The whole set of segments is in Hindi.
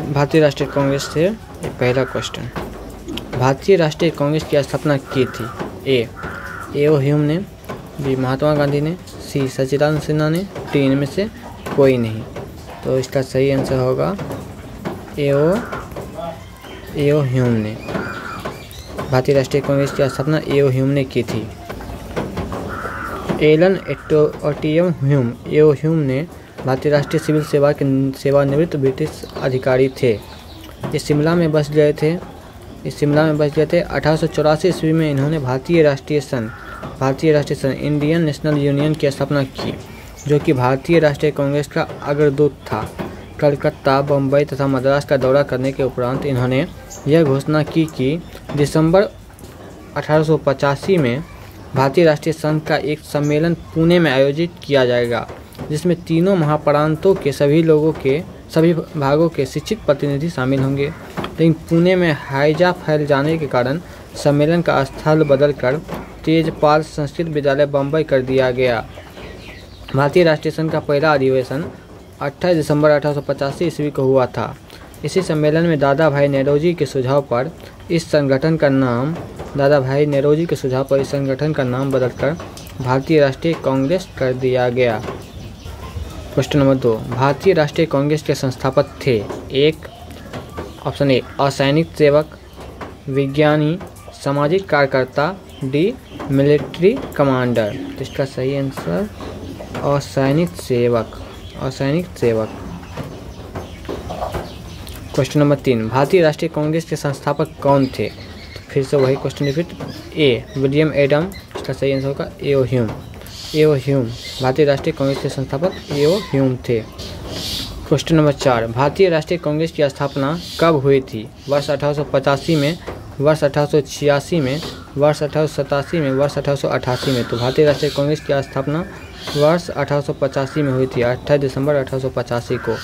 भारतीय राष्ट्रीय कांग्रेस से ये पहला क्वेश्चन। भारतीय राष्ट्रीय कांग्रेस की स्थापना की थी? ए.ओ. ह्यूम ने, बी. महात्मा गांधी ने, सी. सच्चिदानंद सिन्हा ने, डी. इनमें से कोई नहीं। तो इसका सही आंसर होगा ए.ओ. ह्यूम ने। भारतीय राष्ट्रीय कांग्रेस की स्थापना ए.ओ. ह्यूम ने की थी। Allan Octavian Hume, A O. Hume ने भारतीय राष्ट्रीय सिविल सेवा के सेवानिवृत्त ब्रिटिश अधिकारी थे। ये शिमला में बस गए थे। 1884 ईस्वी में इन्होंने भारतीय राष्ट्रीय संघ इंडियन नेशनल यूनियन की स्थापना की, जो कि भारतीय राष्ट्रीय कांग्रेस का अग्रदूत था। कलकत्ता, बम्बई तथा मद्रास का दौरा करने के उपरांत इन्होंने यह घोषणा की कि दिसंबर 1885 में भारतीय राष्ट्रीय संघ का एक सम्मेलन पुणे में आयोजित किया जाएगा, जिसमें तीनों महाप्रांतों के सभी भागों के शिक्षित प्रतिनिधि शामिल होंगे। लेकिन पुणे में हैजा फैल जाने के कारण सम्मेलन का स्थल बदलकर तेजपाल संस्कृत विद्यालय बम्बई कर दिया गया। भारतीय राष्ट्रीय संघ का पहला अधिवेशन 28 दिसंबर 1885 ईस्वी को हुआ था। इसी सम्मेलन में दादा भाई नौरोजी के सुझाव पर इस संगठन का नाम बदलकर भारतीय राष्ट्रीय कांग्रेस कर दिया गया। क्वेश्चन नंबर 2, भारतीय राष्ट्रीय कांग्रेस के संस्थापक थे? ऑप्शन ए असैनिक सेवक, विज्ञानी, सामाजिक कार्यकर्ता, डी. Military commander. तो इसका सही आंसर असैनिक सेवक। क्वेश्चन नंबर 3, भारतीय राष्ट्रीय कांग्रेस के संस्थापक कौन थे? तो फिर से वही क्वेश्चन रिपीट। ए. विलियम एडम, इसका सही आंसर होगा ए.ओ. ह्यूम। भारतीय राष्ट्रीय कांग्रेस के संस्थापक ए.ओ. ह्यूम थे। क्वेश्चन नंबर 4, भारतीय राष्ट्रीय कांग्रेस की स्थापना कब हुई थी? वर्ष 1885 में, वर्ष 1886 में, वर्ष 1887 में, वर्ष 1888 में। तो भारतीय राष्ट्रीय कांग्रेस की स्थापना वर्ष 1885 में हुई थी, 28 दिसंबर 1885 को।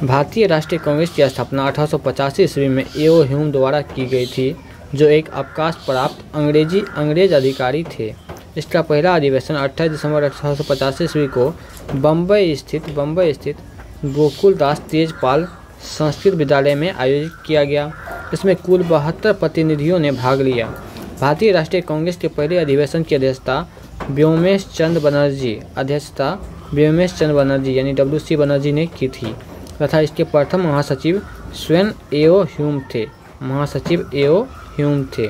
भारतीय राष्ट्रीय कांग्रेस की स्थापना 1885 ईस्वी में ए.ओ. ह्यूम द्वारा की गई थी, जो एक अवकाश प्राप्त अंग्रेज अधिकारी थे। इसका पहला अधिवेशन 28 दिसंबर 1885 ईस्वी को बम्बई स्थित गोकुलदास तेजपाल संस्कृत विद्यालय में आयोजित किया गया। इसमें कुल 72 प्रतिनिधियों ने भाग लिया। भारतीय राष्ट्रीय कांग्रेस के पहले अधिवेशन की अध्यक्षता व्योमेश चंद्र बनर्जी यानी W.C. बनर्जी ने की थी तथा इसके प्रथम महासचिव स्वयं ए.ओ. ह्यूम थे।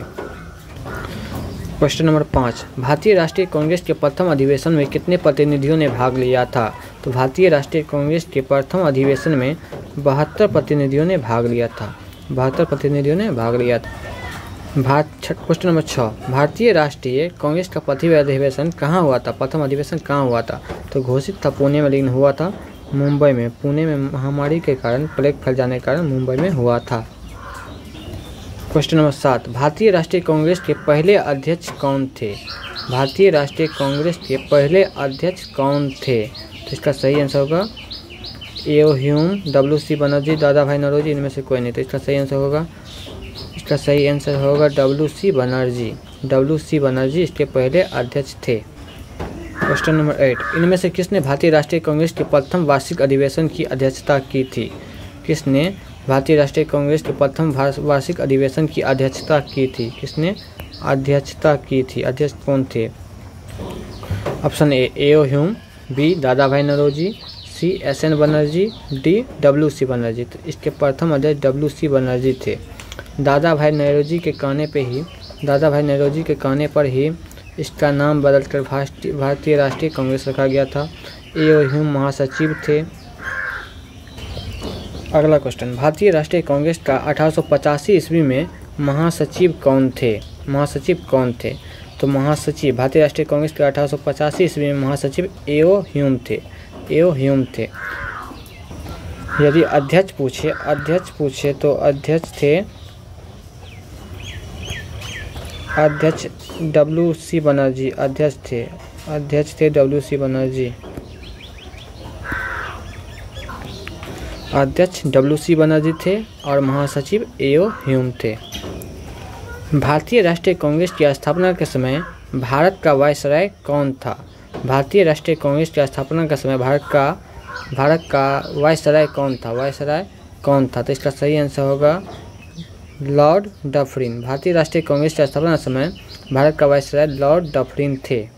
क्वेश्चन नंबर 5, भारतीय राष्ट्रीय कांग्रेस के प्रथम अधिवेशन में कितने प्रतिनिधियों ने भाग लिया था? तो भारतीय राष्ट्रीय कांग्रेस के प्रथम अधिवेशन में 72 प्रतिनिधियों ने भाग लिया था। क्वेश्चन नंबर 6, भारतीय राष्ट्रीय कांग्रेस का प्रथम अधिवेशन कहाँ हुआ था? तो घोषित था पुणे में, लेकिन हुआ था मुंबई में। पुणे में महामारी के कारण, प्लेग फैल जाने के कारण मुंबई में हुआ था। क्वेश्चन नंबर 7, भारतीय राष्ट्रीय कांग्रेस के पहले अध्यक्ष कौन थे? तो इसका सही आंसर होगा ए.ओ. Hume, W.C. बनर्जी, दादा भाई नौरोजी, इनमें से कोई नहीं। तो इसका सही आंसर होगा W.C. बनर्जी इसके पहले अध्यक्ष थे। क्वेश्चन नंबर 8, इनमें से किसने भारतीय राष्ट्रीय कांग्रेस के प्रथम वार्षिक अधिवेशन की अध्यक्षता की थी? अध्यक्ष कौन थे? Option A O. Hume, B. Dadabhai Naoroji, C. S.N. Banerjee, D. W.C. Banerjee. तो इसके प्रथम अध्यक्ष W.C. बनर्जी थे। दादा भाई नौरोजी के कहने पर ही इसका नाम बदलकर भारतीय राष्ट्रीय कांग्रेस रखा गया था। ए.ओ. ह्यूम महासचिव थे। अगला क्वेश्चन, भारतीय राष्ट्रीय कांग्रेस का 1885 ईस्वी में महासचिव कौन थे? तो भारतीय राष्ट्रीय कांग्रेस के 1885 ईस्वी में महासचिव ए.ओ. ह्यूम थे। यदि अध्यक्ष पूछे तो अध्यक्ष थे W.C. बनर्जी। अध्यक्ष W.C. बनर्जी थे और महासचिव ए.ओ. ह्यूम थे। भारतीय राष्ट्रीय कांग्रेस की स्थापना के समय भारत का वायसराय कौन था? भारतीय राष्ट्रीय कांग्रेस की स्थापना के समय भारत का भारत का वायसराय कौन था? वायसराय कौन था? तो इसका सही आंसर होगा लॉर्ड डफरिन। भारतीय राष्ट्रीय कांग्रेस के स्थापना समय भारत का वायसराय लॉर्ड डफरिन थे।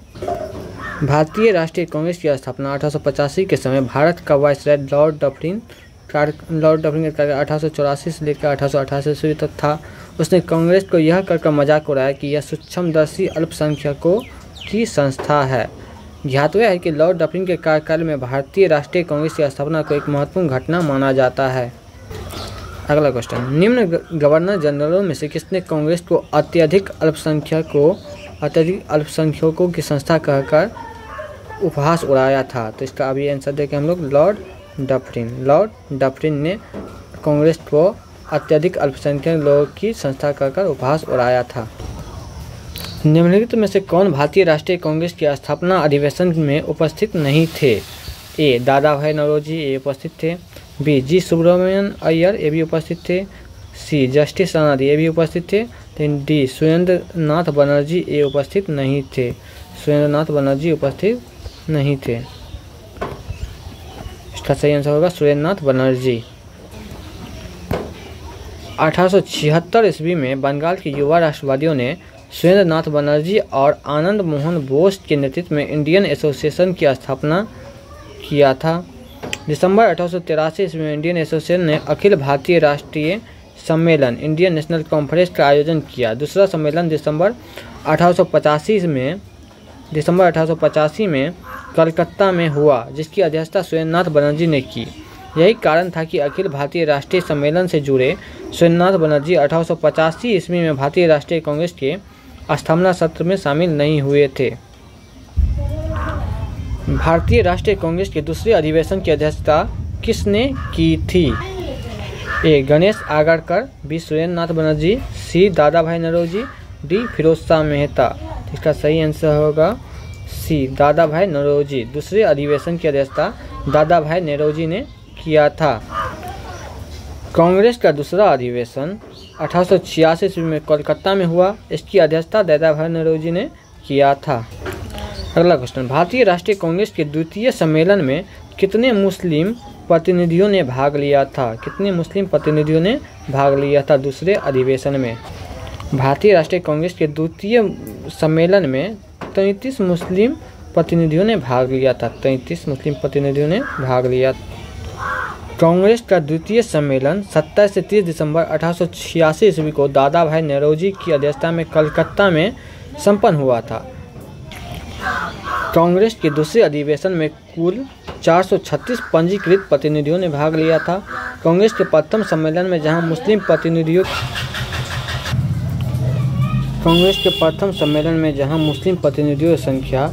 भारतीय राष्ट्रीय कांग्रेस की स्थापना 1885 के समय भारत का वायसराय लॉर्ड डफरिन का कार्य 1884 से लेकर 1888 ईस्वी तक था। उसने कांग्रेस को यह कहकर मजाक उड़ाया कि यह सूक्ष्मदर्शी अल्पसंख्यकों की संस्था है। ज्ञातव्य है कि लॉर्ड डफरिन के कार्यकाल में भारतीय राष्ट्रीय कांग्रेस की स्थापना को एक महत्वपूर्ण घटना माना जाता है। अगला क्वेश्चन, निम्न गवर्नर जनरलों में से किसने कांग्रेस को अत्यधिक अल्पसंख्यकों की संस्था कहकर उपहास उड़ाया था? तो इसका अभी आंसर देखें हम लोग, लॉर्ड डफरिन। लॉर्ड डफरिन ने कांग्रेस को अत्यधिक अल्पसंख्यक लोगों की संस्था कहकर उपहास उड़ाया था। निम्नलिखित में से कौन भारतीय राष्ट्रीय कांग्रेस की स्थापना अधिवेशन में उपस्थित नहीं थे? ए दादा भाई नौरोजी, ये उपस्थित थे। बी जी सुब्रमण्यम अय्यर, ये भी उपस्थित थे। सी जस्टिस राणादी, ये भी उपस्थित थे। डी सुरेंद्र नाथ बनर्जी, ये उपस्थित नहीं थे। सुरेंद्र नाथ बनर्जी उपस्थित नहीं थे। इसका सही आंसर होगा सुरेंद्र नाथ बनर्जी। 1876 ईस्वी में बंगाल के युवा राष्ट्रवादियों ने सुरेंद्र नाथ बनर्जी और आनंद मोहन बोस के नेतृत्व में इंडियन एसोसिएशन की स्थापना किया था। दिसंबर 1883 ईस्वी में इंडियन एसोसिएशन ने अखिल भारतीय राष्ट्रीय सम्मेलन इंडियन नेशनल कॉन्फ्रेंस का आयोजन किया। दूसरा सम्मेलन दिसंबर 1885 में कलकत्ता में हुआ, जिसकी अध्यक्षता सुरेंद्र नाथ बनर्जी ने की। यही कारण था कि अखिल भारतीय राष्ट्रीय सम्मेलन से जुड़े सुरेंद्र नाथ बनर्जी 1885 ईस्वी में भारतीय राष्ट्रीय कांग्रेस के स्थापना सत्र में शामिल नहीं हुए थे। भारतीय राष्ट्रीय कांग्रेस के दूसरे अधिवेशन की अध्यक्षता किसने की थी? ए गणेश आगरकर, बी सुरेंद्र नाथ बनर्जी, सी दादा भाई नौरोजी, डी फिरोज शाह मेहता। इसका सही आंसर होगा सी दादा भाई नौरोजी। दूसरे अधिवेशन की अध्यक्षता दादा भाई नौरोजी ने किया था। कांग्रेस का दूसरा अधिवेशन 1886 ईस्वी में कोलकाता में हुआ। इसकी अध्यक्षता दादा भाई नौरोजी ने किया था। अगला क्वेश्चन, भारतीय राष्ट्रीय कांग्रेस के द्वितीय सम्मेलन में कितने मुस्लिम प्रतिनिधियों ने भाग लिया था? कितने मुस्लिम प्रतिनिधियों ने भाग लिया था दूसरे अधिवेशन में? भारतीय राष्ट्रीय कांग्रेस के द्वितीय सम्मेलन में 33 मुस्लिम प्रतिनिधियों ने भाग लिया था। 33 मुस्लिम प्रतिनिधियों ने भाग लिया। कांग्रेस का द्वितीय सम्मेलन 27 से 30 दिसंबर 1886 ईस्वी को दादा भाई नौरोजी की अध्यक्षता में कलकत्ता में संपन्न हुआ था। कांग्रेस के दूसरे अधिवेशन में कुल 436 पंजीकृत प्रतिनिधियों ने भाग लिया था। कांग्रेस के प्रथम सम्मेलन में जहां मुस्लिम प्रतिनिधियों की संख्या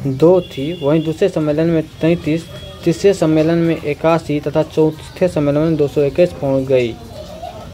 2 थी, वहीं दूसरे सम्मेलन में 33, तीसरे सम्मेलन में 81 तथा चौथे सम्मेलन में 221 पहुंच गई।